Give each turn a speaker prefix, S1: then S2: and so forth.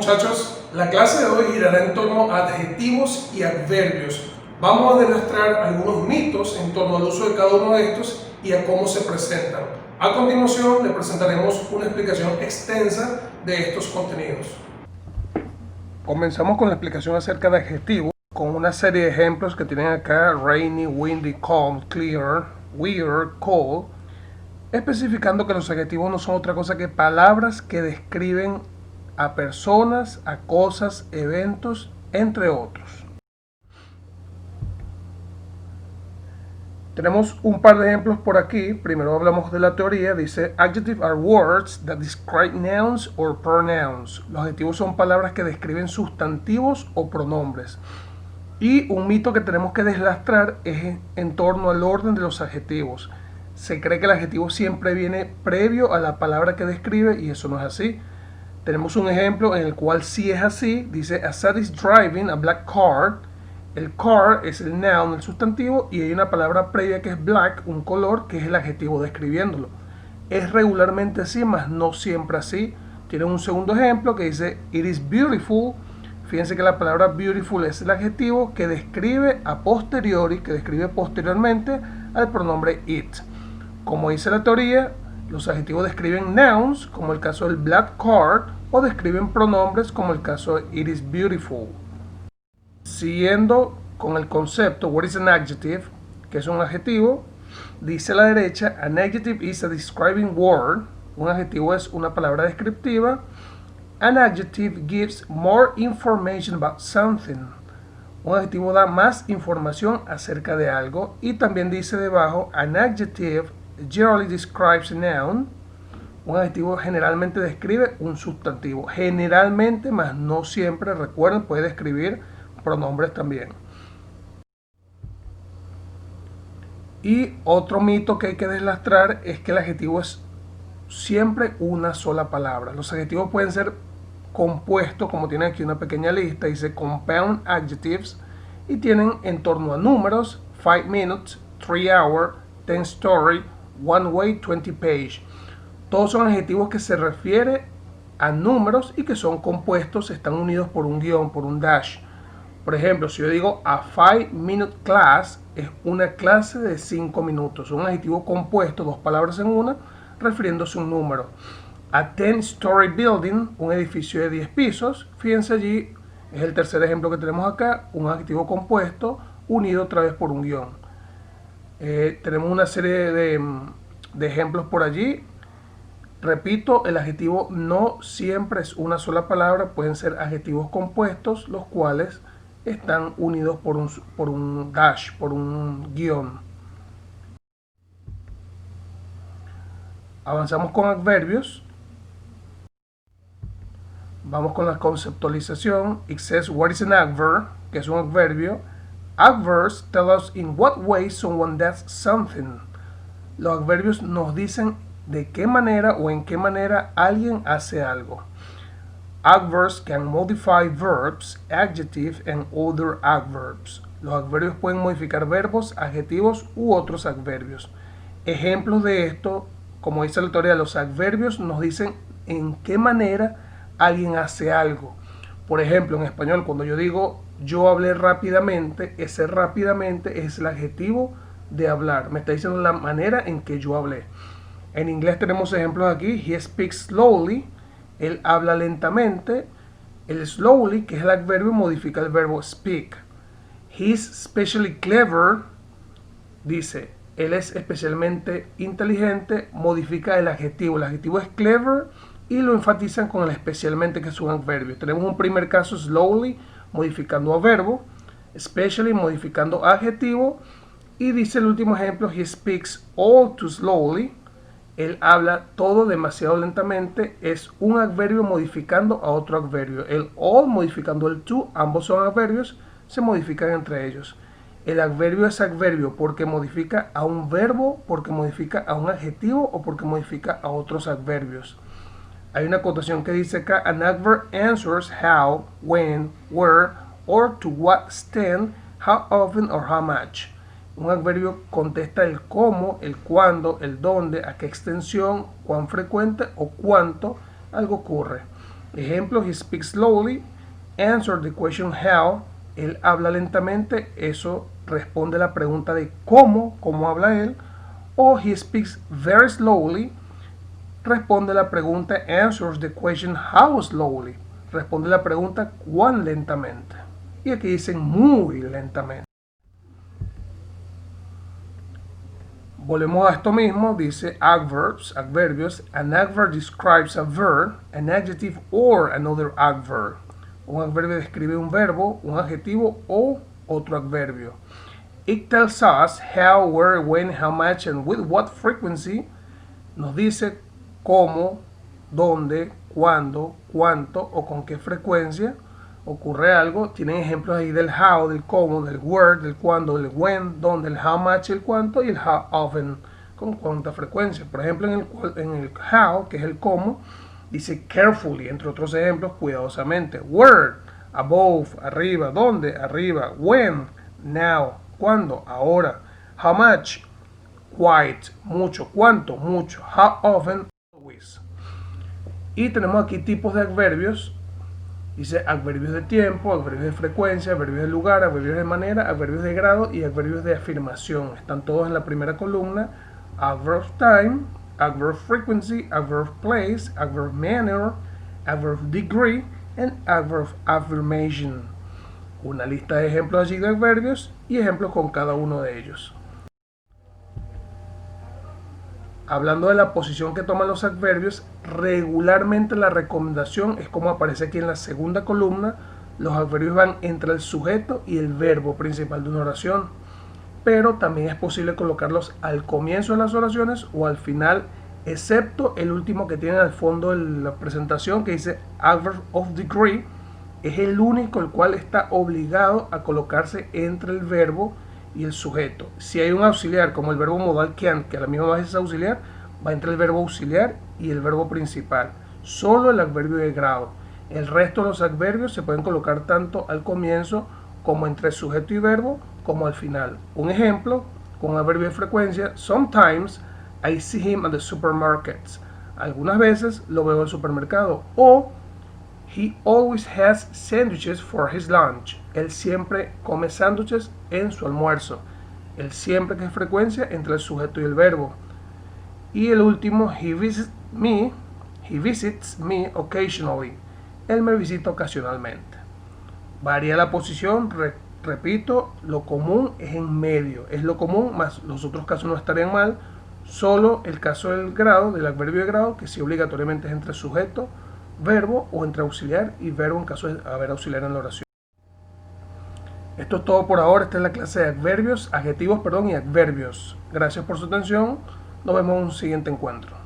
S1: muchachos, la clase de hoy girará en torno a adjetivos y adverbios. Vamos a demostrar algunos mitos en torno al uso de cada uno de estos y a cómo se presentan. A continuación, le presentaremos una explicación extensa de estos contenidos. Comenzamos con la explicación acerca de adjetivos, con una serie de ejemplos que tienen acá: rainy, windy, calm, clear, weird, cold, especificando que los adjetivos no son otra cosa que palabras que describen a personas, a cosas, eventos, entre otros. Tenemos un par de ejemplos por aquí. Primero hablamos de la teoría. Dice: adjectives are words that describe nouns or pronouns. Los adjetivos son palabras que describen sustantivos o pronombres. Y un mito que tenemos que deslastrar es en torno al orden de los adjetivos. Se cree que el adjetivo siempre viene previo a la palabra que describe, y eso no es así. Tenemos un ejemplo en el cual sí es así. Dice: Asad is driving a black car. El car es el noun, el sustantivo, y hay una palabra previa que es black, un color, que es el adjetivo describiéndolo. Es regularmente así, mas no siempre así. Tiene un segundo ejemplo que dice: It is beautiful. Fíjense que la palabra beautiful es el adjetivo que describe a posteriori, que describe posteriormente al pronombre it. Como dice la teoría, los adjetivos describen nouns, como el caso del black car, o describen pronombres, como el caso de it is beautiful. Siguiendo con el concepto, what is an adjective, que es un adjetivo, dice a la derecha: an adjective is a describing word. Un adjetivo es una palabra descriptiva. An adjective gives more information about something. Un adjetivo da más información acerca de algo. Y también dice debajo: an adjective generally describes a noun. Un adjetivo generalmente describe un sustantivo. Generalmente, más no siempre. Recuerden, puede describir pronombres también. Y otro mito que hay que deslastrar es que el adjetivo es siempre una sola palabra. Los adjetivos pueden ser compuestos, como tienen aquí una pequeña lista, dice compound adjectives, y tienen en torno a números: 5 minutes, 3 hours, 10 story, 1 way, 20 page. Todos son adjetivos que se refieren a números y que son compuestos, están unidos por un guión, por un dash. Por ejemplo, si yo digo a 5-minute class, es una clase de 5 minutos. Un adjetivo compuesto, dos palabras en una, refiriéndose a un número. A 10-story building, un edificio de 10 pisos. Fíjense allí, es el tercer ejemplo que tenemos acá, un adjetivo compuesto unido otra vez por un guión. Tenemos una serie de ejemplos por allí. Repito, el adjetivo no siempre es una sola palabra, pueden ser adjetivos compuestos, los cuales están unidos por un dash, por un guión. Avanzamos con adverbios. Vamos con la conceptualización. It says, what is an adverb? Que es un adverbio. Adverbs tell us in what way someone does something. Los adverbios nos dicen de qué manera o en qué manera alguien hace algo. Adverbs can modify verbs, adjectives, and other adverbs. Los adverbios pueden modificar verbos, adjetivos u otros adverbios. Ejemplos de esto, como dice la teoría, los adverbios nos dicen en qué manera alguien hace algo. Por ejemplo, en español, cuando yo digo yo hablé rápidamente, ese rápidamente es el adjetivo de hablar. Me está diciendo la manera en que yo hablé. En inglés tenemos ejemplos aquí: he speaks slowly. Él habla lentamente. El slowly, que es el adverbio, modifica el verbo speak. He's especially clever. Dice, él es especialmente inteligente. Modifica el adjetivo. El adjetivo es clever y lo enfatizan con el especialmente, que es un adverbio. Tenemos un primer caso: slowly, modificando adverbo. Especially, modificando adjetivo. Y dice el último ejemplo: he speaks all too slowly. Él habla todo demasiado lentamente. Es un adverbio modificando a otro adverbio. El all modificando el to, ambos son adverbios, se modifican entre ellos. El adverbio es adverbio porque modifica a un verbo, porque modifica a un adjetivo o porque modifica a otros adverbios. Hay una acotación que dice acá: an adverb answers how, when, where, or to what extent, how often or how much. Un adverbio contesta el cómo, el cuándo, el dónde, a qué extensión, cuán frecuente o cuánto algo ocurre. Ejemplo, he speaks slowly. Answer the question how. Él habla lentamente. Eso responde a la pregunta de cómo habla él. O he speaks very slowly. Responde la pregunta, answers the question how slowly. Responde la pregunta cuán lentamente. Y aquí dicen muy lentamente. Volvemos a esto mismo, dice adverbs, adverbios. An adverb describes a verb, an adjective or another adverb. Un adverbio describe un verbo, un adjetivo o otro adverbio. It tells us how, where, when, how much and with what frequency. Nos dice cómo, dónde, cuándo, cuánto o con qué frecuencia ocurre algo. Tienen ejemplos ahí del how, del cómo, del where, del cuándo, del when, dónde, el how much, el cuánto y el how often, con cuánta frecuencia. Por ejemplo, en el how, que es el cómo, dice carefully, entre otros ejemplos, cuidadosamente. Where, above, arriba, dónde, arriba. When, now, cuándo, ahora. How much, quite, mucho. ¿Cuánto? Mucho. How often? Always. Y tenemos aquí tipos de adverbios. Dice adverbios de tiempo, adverbios de frecuencia, adverbios de lugar, adverbios de manera, adverbios de grado y adverbios de afirmación. Están todos en la primera columna. Adverb time, adverb frequency, adverb place, adverb manner, adverb degree and adverb affirmation. Una lista de ejemplos allí de adverbios y ejemplos con cada uno de ellos. Hablando de la posición que toman los adverbios, regularmente la recomendación es como aparece aquí en la segunda columna. Los adverbios van entre el sujeto y el verbo principal de una oración, pero también es posible colocarlos al comienzo de las oraciones o al final, excepto el último que tiene al fondo de la presentación, que dice adverb of degree. Es el único el cual está obligado a colocarse entre el verbo y el sujeto. Si hay un auxiliar como el verbo modal can, que a la misma vez es auxiliar, va entre el verbo auxiliar y el verbo principal. Solo el adverbio de grado. El resto de los adverbios se pueden colocar tanto al comienzo como entre sujeto y verbo, como al final. Un ejemplo con adverbio de frecuencia: sometimes I see him at the supermarkets. Algunas veces lo veo en el supermercado. O he always has sandwiches for his lunch. Él siempre come sándwiches en su almuerzo. El siempre, que es frecuencia entre el sujeto y el verbo. Y el último, he visits me occasionally. Él me visita ocasionalmente. Varía la posición, repito, lo común es en medio. Es lo común, más los otros casos no estarían mal. Solo el caso del grado, del adverbio de grado, que sí obligatoriamente es entre sujeto, verbo o entre auxiliar y verbo en caso de haber auxiliar en la oración. Esto es todo por ahora. Esta es la clase de adverbios, adjetivos, y adverbios. Gracias por su atención. Nos vemos en un siguiente encuentro.